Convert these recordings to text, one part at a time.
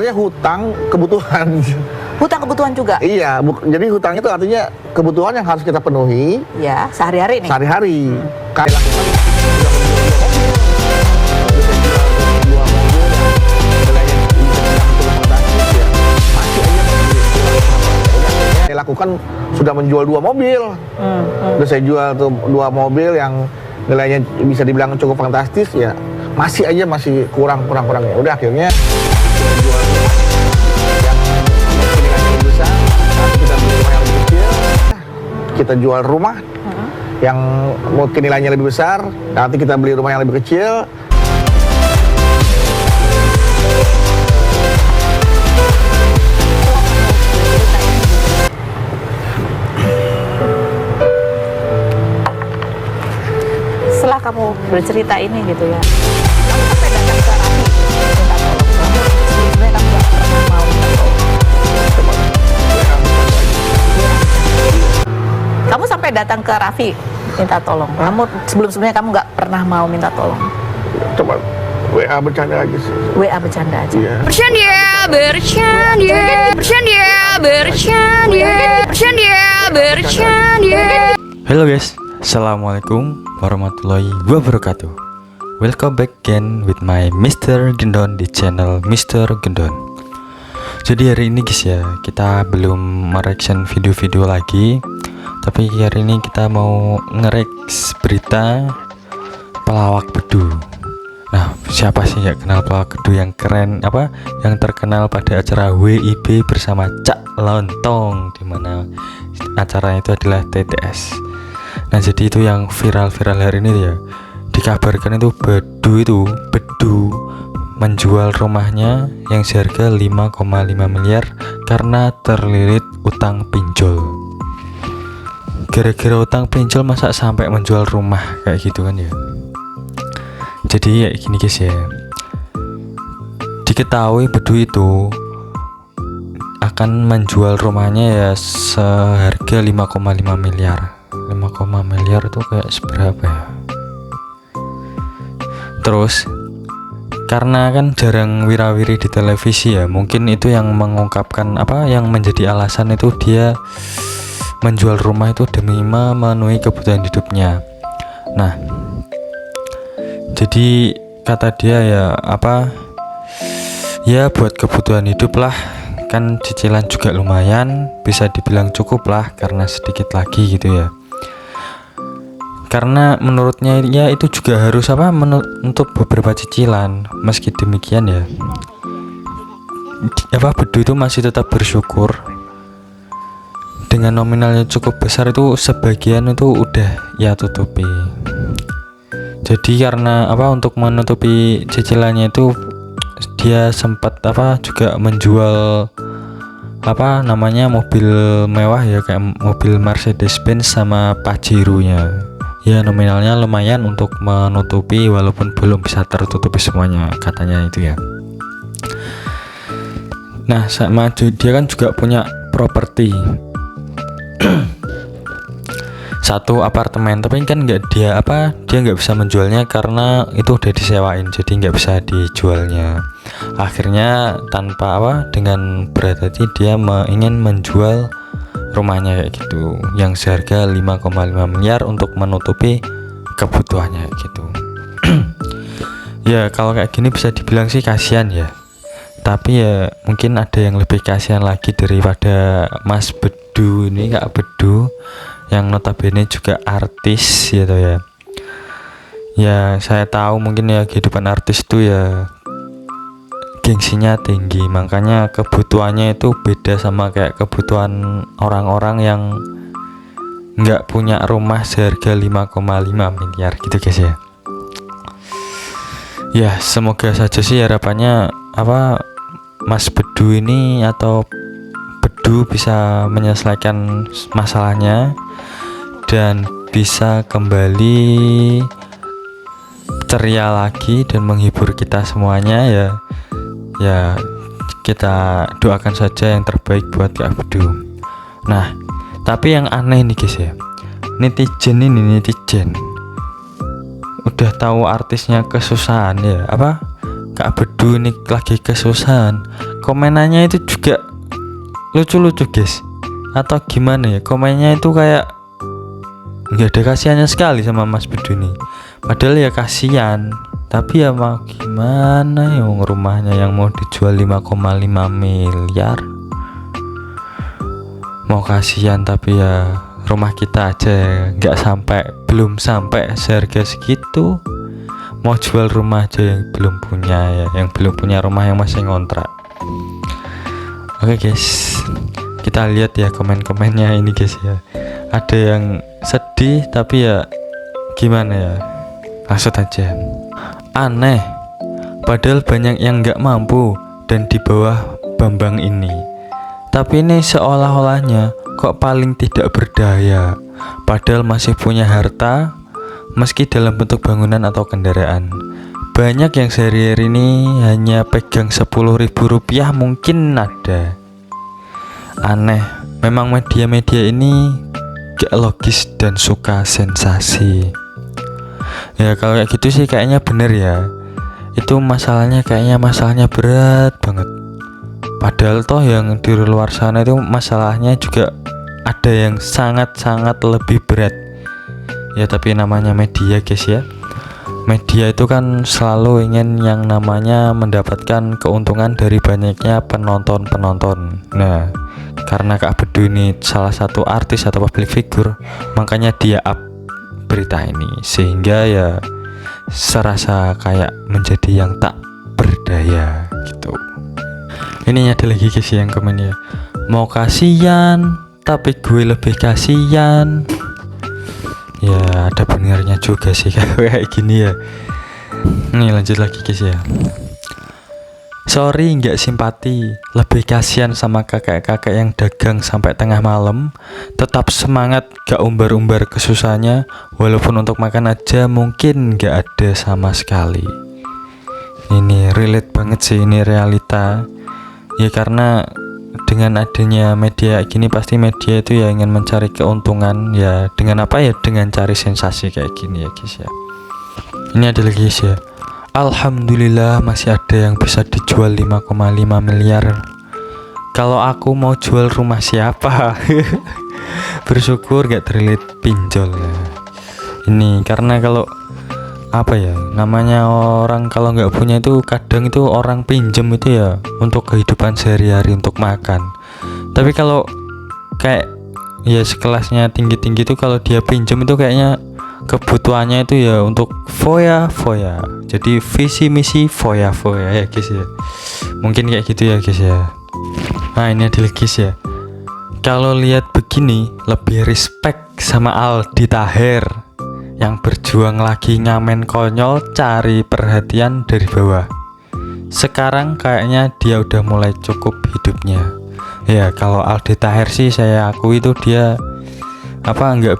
sebenarnya hutang kebutuhan. Hutang kebutuhan juga? Iya, jadi hutang itu artinya kebutuhan yang harus kita penuhi. Ya, sehari-hari nih. Sehari-hari. Saya lakukan sudah menjual 2 mobil. Udah saya jual tuh 2 mobil yang nilainya bisa dibilang cukup fantastis ya. Masih kurang ya. Udah akhirnya jual yang mungkin nilainya lebih besar, nanti kita beli rumah yang lebih kecil. Kita jual rumah yang mungkin nilainya lebih besar, nanti kita beli rumah yang lebih kecil. Setelah kamu bercerita ini gitu ya, kamu sampai datang ke Raffi minta tolong. Sebenarnya kamu gak pernah mau minta tolong. Kamu sampai datang ke Raffi minta tolong. Kamu sebelumnya kamu nggak pernah mau minta tolong. Coba WA bercanda aja sih. WA bercanda aja. Iya. Bercanda. Halo guys, assalamualaikum warahmatullahi wabarakatuh. Welcome back again with my Mr. Gendon di channel Mr. Gendon. Jadi hari ini guys ya, kita belum mereaction video-video lagi, tapi hari ini kita mau nge-react berita pelawak bedu. Nah, siapa sih nggak kenal pelawak bedu yang keren, yang terkenal pada acara WIB bersama Cak Lontong, dimana acaranya itu adalah TTS. Nah, jadi itu yang viral-viral hari ini ya, dikabarkan itu bedu menjual rumahnya yang seharga 5,5 miliar karena terlilit utang pinjol. Gara-gara utang pinjol masa sampai menjual rumah kayak gitu kan ya. Jadi ya gini guys ya, diketahui bedu itu akan menjual rumahnya ya seharga 5,5 miliar. 5, miliar itu kayak seberapa ya? Terus karena kan jarang wirawiri di televisi ya, mungkin itu yang mengungkapkan yang menjadi alasan itu dia menjual rumah itu demi memenuhi kebutuhan hidupnya. Nah, jadi kata dia ya ya buat kebutuhan hidup lah, kan cicilan juga lumayan, bisa dibilang cukup lah karena sedikit lagi gitu ya. Karena menurutnya ya itu juga harus untuk beberapa cicilan. Meski demikian ya, bedu itu masih tetap bersyukur dengan nominalnya cukup besar, itu sebagian itu udah ya tutupi. Jadi karena untuk menutupi cicilannya itu dia sempat juga menjual mobil mewah ya, kayak mobil Mercedes-Benz sama Pajero-nya. Ya nominalnya lumayan untuk menutupi walaupun belum bisa tertutupi semuanya, katanya itu ya. Nah, sama dia kan juga punya properti 1 apartemen, tapi kan dia nggak bisa menjualnya karena itu udah disewain, jadi nggak bisa dijualnya. Akhirnya dengan berat hati dia ingin menjual rumahnya kayak gitu, yang seharga 5,5 miliar untuk menutupi kebutuhannya kayak gitu. Ya kalau kayak gini bisa dibilang sih kasihan ya, tapi ya mungkin ada yang lebih kasihan lagi daripada Mas Bedu ini, Kak Bedu, yang notabene juga artis gitu ya. Ya saya tahu mungkin ya kehidupan artis itu ya gengsinya tinggi, makanya kebutuhannya itu beda sama kayak kebutuhan orang-orang yang nggak punya rumah seharga 5,5 miliar gitu guys ya. Ya semoga saja sih harapannya Mas Bedu ini atau Bedu bisa menyelesaikan masalahnya dan bisa kembali ceria lagi dan menghibur kita semuanya ya. Ya kita doakan saja yang terbaik buat Kak Bedu. Nah, tapi yang aneh nih guys ya, netizen udah tahu artisnya kesusahan ya, Kak Bedu ini lagi kesusahan, komenannya itu juga lucu-lucu guys, atau gimana ya, komennya itu kayak nggak ada kasihannya sekali sama Mas Bedu ini. Padahal ya kasihan, tapi ya mau gimana ya, rumahnya yang mau dijual 5,5 miliar. Mau kasihan tapi ya rumah kita aja nggak sampai, belum sampai seharga segitu. Mau jual rumah aja yang belum punya ya, yang belum punya rumah, yang masih ngontrak. Oke guys, kita lihat ya komen-komennya ini guys ya. Ada yang sedih tapi ya gimana ya, langsung aja. Aneh, padahal banyak yang nggak mampu dan di bawah Bambang ini, tapi ini seolah-olahnya kok paling tidak berdaya, padahal masih punya harta meski dalam bentuk bangunan atau kendaraan. Banyak yang sehari-hari ini hanya pegang 10.000 rupiah mungkin ada. Aneh, memang media-media ini gak logis dan suka sensasi. Ya kalau kayak gitu sih kayaknya bener ya. Itu masalahnya kayaknya masalahnya berat banget. Padahal toh yang di luar sana itu masalahnya juga ada yang sangat-sangat lebih berat. Ya tapi namanya media guys ya, media itu kan selalu ingin yang namanya mendapatkan keuntungan dari banyaknya penonton. Nah, karena Kak Bedu ini salah satu artis atau public figure, makanya dia up berita ini, sehingga ya serasa kayak menjadi yang tak berdaya gitu. Ini ada lagi guys yang komen ya, mau kasihan tapi gue lebih kasihan. Ya ada benarnya juga sih kayak gini ya. Nih lanjut lagi guys ya. Sorry nggak simpati, lebih kasihan sama kakek-kakek yang dagang sampai tengah malam. Tetap semangat, gak umbar-umbar kesusahannya, walaupun untuk makan aja mungkin nggak ada sama sekali. Ini relate banget sih, ini realita. Ya karena dengan adanya media gini, pasti media itu ya ingin mencari keuntungan ya, dengan apa ya, dengan cari sensasi kayak gini ya guys ya. Ini ada lagi guys ya, alhamdulillah masih ada yang bisa dijual 5,5 miliar. Kalau aku mau jual rumah siapa? Bersyukur gak terlilit pinjol ya. Ini karena kalau apa ya namanya, orang kalau nggak punya itu kadang itu orang pinjem itu ya untuk kehidupan sehari-hari, untuk makan. Tapi kalau kayak ya sekelasnya tinggi-tinggi itu, kalau dia pinjem itu kayaknya kebutuhannya itu ya untuk foya-foya. Jadi visi misi foya-foya ya guys ya. Mungkin kayak gitu ya guys ya. Nah ini ada lagi guys ya, kalau lihat begini lebih respect sama Aldi Taher yang berjuang lagi ngamen konyol cari perhatian dari bawah. Sekarang kayaknya dia udah mulai cukup hidupnya. Ya kalau Aldi Taher sih saya akui itu dia apa, nggak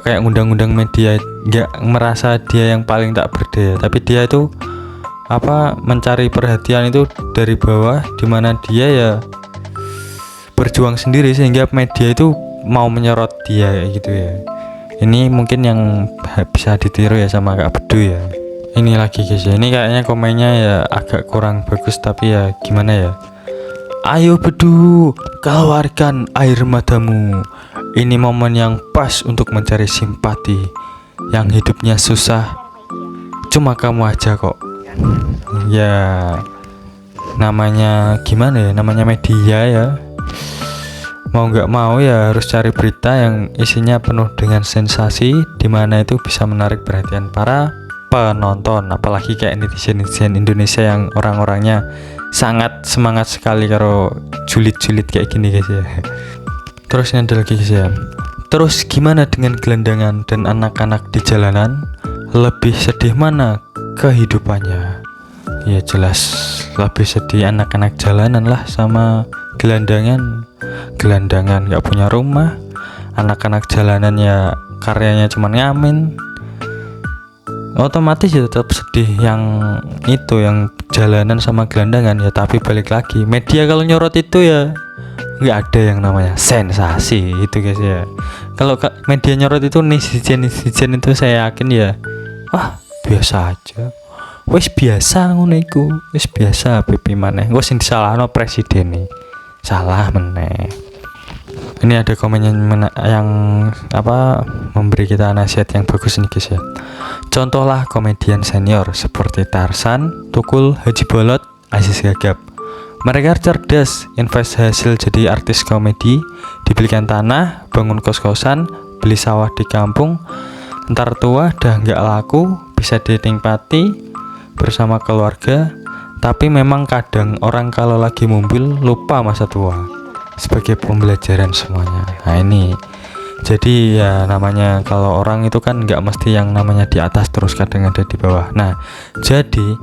kayak ngundang-undang media, nggak merasa dia yang paling tak berdaya, tapi dia itu apa, mencari perhatian itu dari bawah, dimana dia ya berjuang sendiri sehingga media itu mau menyorot dia kayak gitu ya. Ini mungkin yang bisa ditiru ya sama Kak Bedu ya. Ini lagi guys ya, ini kayaknya komennya ya agak kurang bagus, tapi ya gimana ya. Ayo Bedu, keluarkan air matamu. Ini momen yang pas untuk mencari simpati. Yang hidupnya susah cuma kamu aja kok. Ya namanya gimana ya, namanya media ya, mau nggak mau ya harus cari berita yang isinya penuh dengan sensasi, dimana itu bisa menarik perhatian para penonton. Apalagi kayak netizen Indonesia yang orang-orangnya sangat semangat sekali kalau julid-julid kayak gini guys ya. Terus yang ada lagi guys ya, terus gimana dengan gelandangan dan anak-anak di jalanan? Lebih sedih mana kehidupannya? Ya jelas lebih sedih anak-anak jalanan lah sama gelandangan nggak punya rumah. Anak-anak jalanan ya karyanya cuma ngamen, otomatis ya tetap sedih yang itu, yang jalanan sama gelandangan ya. Tapi balik lagi, media kalau nyorot itu ya nggak ada yang namanya sensasi itu guys ya. Kalau media nyorot itu netizen itu saya yakin ya, wah biasa aja, wis biasa ngono iku, wis biasa pipi maneh. Engko sing disalahno presiden salah meneh. Ini ada komen yang apa memberi kita nasihat yang bagus nih guys ya. Contohlah komedian senior seperti Tarsan, Tukul, Haji Bolot, Aziz Gagap. Mereka cerdas, invest hasil jadi artis komedi, dibelikan tanah, bangun kos-kosan, beli sawah di kampung. Ntar tua dah nggak laku, bisa dinikmati bersama keluarga. Tapi memang kadang orang kalau lagi mobil lupa masa tua. Sebagai pembelajaran semuanya. Nah ini, jadi ya namanya kalau orang itu kan nggak mesti yang namanya di atas terus, kadang ada di bawah. Nah jadi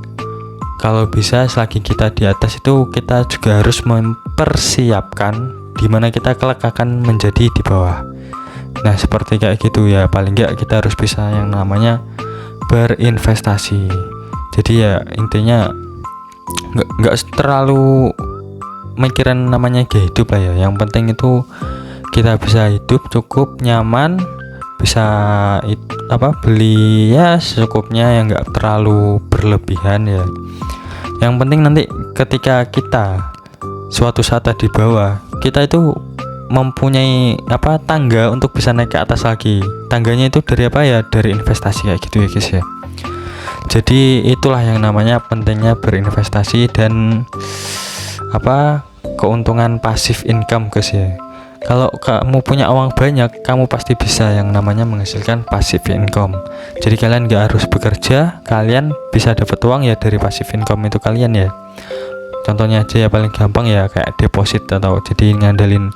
kalau bisa selagi kita di atas itu kita juga harus mempersiapkan dimana kita kelak akan menjadi di bawah. Nah seperti kayak gitu ya, paling nggak kita harus bisa yang namanya berinvestasi. Jadi ya intinya nggak terlalu mikiran namanya gaya hidup lah ya. Yang penting itu kita bisa hidup cukup nyaman, bisa beli ya secukupnya yang nggak terlalu berlebihan ya. Yang penting nanti ketika kita suatu saat di bawah, kita itu mempunyai tangga untuk bisa naik ke atas lagi. Tangganya itu dari apa ya, dari investasi kayak gitu ya guys ya. Jadi itulah yang namanya pentingnya berinvestasi dan keuntungan pasif income guys ya. Kalau kamu punya uang banyak, kamu pasti bisa yang namanya menghasilkan passive income. Jadi kalian gak harus bekerja, kalian bisa dapat uang ya dari passive income itu kalian ya. Contohnya aja ya paling gampang ya kayak deposit, atau jadi ngandelin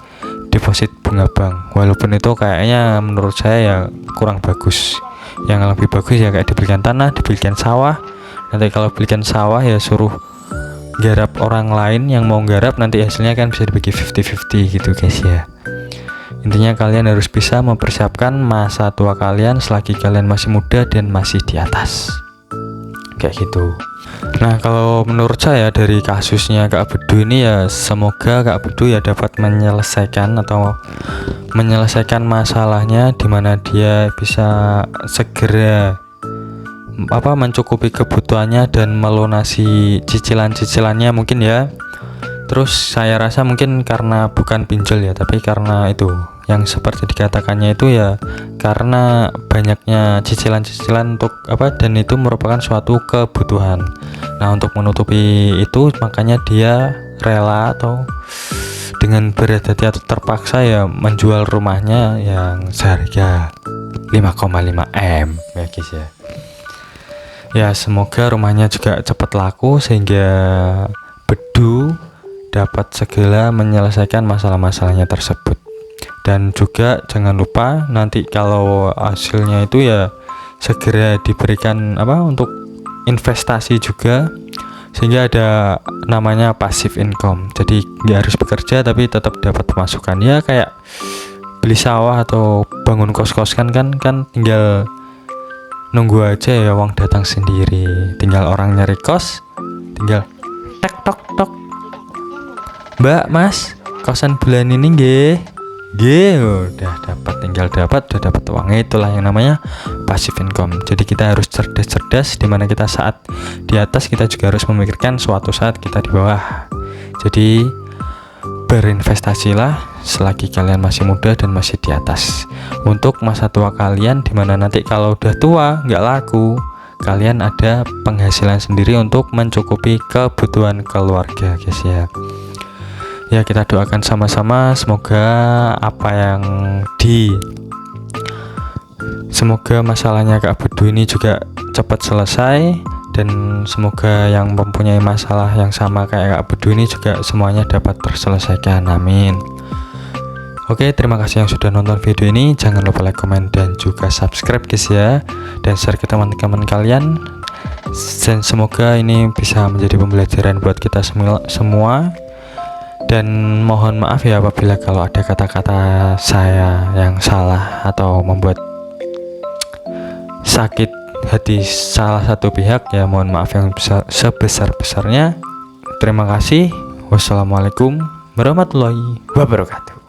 deposit bunga bank. Walaupun itu kayaknya menurut saya ya kurang bagus. Yang lebih bagus ya kayak dibelikan tanah, dibelikan sawah. Nanti kalau belikan sawah ya suruh garap orang lain yang mau garap, nanti hasilnya kan bisa dibagi 50-50 gitu guys ya. Intinya kalian harus bisa mempersiapkan masa tua kalian selagi kalian masih muda dan masih di atas kayak gitu. Nah kalau menurut saya dari kasusnya Kak Bedu ini ya, semoga Kak Bedu ya dapat menyelesaikan masalahnya, dimana dia bisa segera mencukupi kebutuhannya dan melunasi cicilan-cicilannya mungkin ya. Terus saya rasa mungkin karena bukan pinjol ya, tapi karena itu yang seperti dikatakannya itu ya karena banyaknya cicilan-cicilan untuk dan itu merupakan suatu kebutuhan. Nah untuk menutupi itu makanya dia rela atau dengan berat hati atau terpaksa ya menjual rumahnya yang seharga 5,5 M ya guys ya. Ya semoga rumahnya juga cepat laku sehingga Bedu dapat segera menyelesaikan masalah-masalahnya tersebut. Dan juga jangan lupa nanti kalau hasilnya itu ya segera diberikan untuk investasi juga, sehingga ada namanya passive income. Jadi nggak harus bekerja tapi tetap dapat pemasukan ya, kayak beli sawah atau bangun kos-kos kan tinggal nunggu aja ya uang datang sendiri. Tinggal orang nyari kos, tinggal tek tok tok, Mbak, Mas, kosan bulan ini nggih, udah dapat uangnya. Itulah yang namanya passive income. Jadi kita harus cerdas, dimana kita saat di atas kita juga harus memikirkan suatu saat kita di bawah. Jadi berinvestasilah selagi kalian masih muda dan masih di atas, untuk masa tua kalian, dimana nanti kalau udah tua nggak laku, kalian ada penghasilan sendiri untuk mencukupi kebutuhan keluarga guys ya. Ya kita doakan sama-sama semoga semoga masalahnya Kak Bedu ini juga cepat selesai, dan semoga yang mempunyai masalah yang sama kayak Kak Bedu ini juga semuanya dapat terselesaikan, amin. Oke, terima kasih yang sudah nonton video ini. Jangan lupa like, komen, dan juga subscribe guys ya, dan share ke teman-teman kalian. Dan semoga ini bisa menjadi pembelajaran buat kita semua. Dan mohon maaf ya apabila kalau ada kata-kata saya yang salah atau membuat sakit hati salah satu pihak, ya mohon maaf yang sebesar-besarnya. Terima kasih. Wassalamualaikum warahmatullahi wabarakatuh.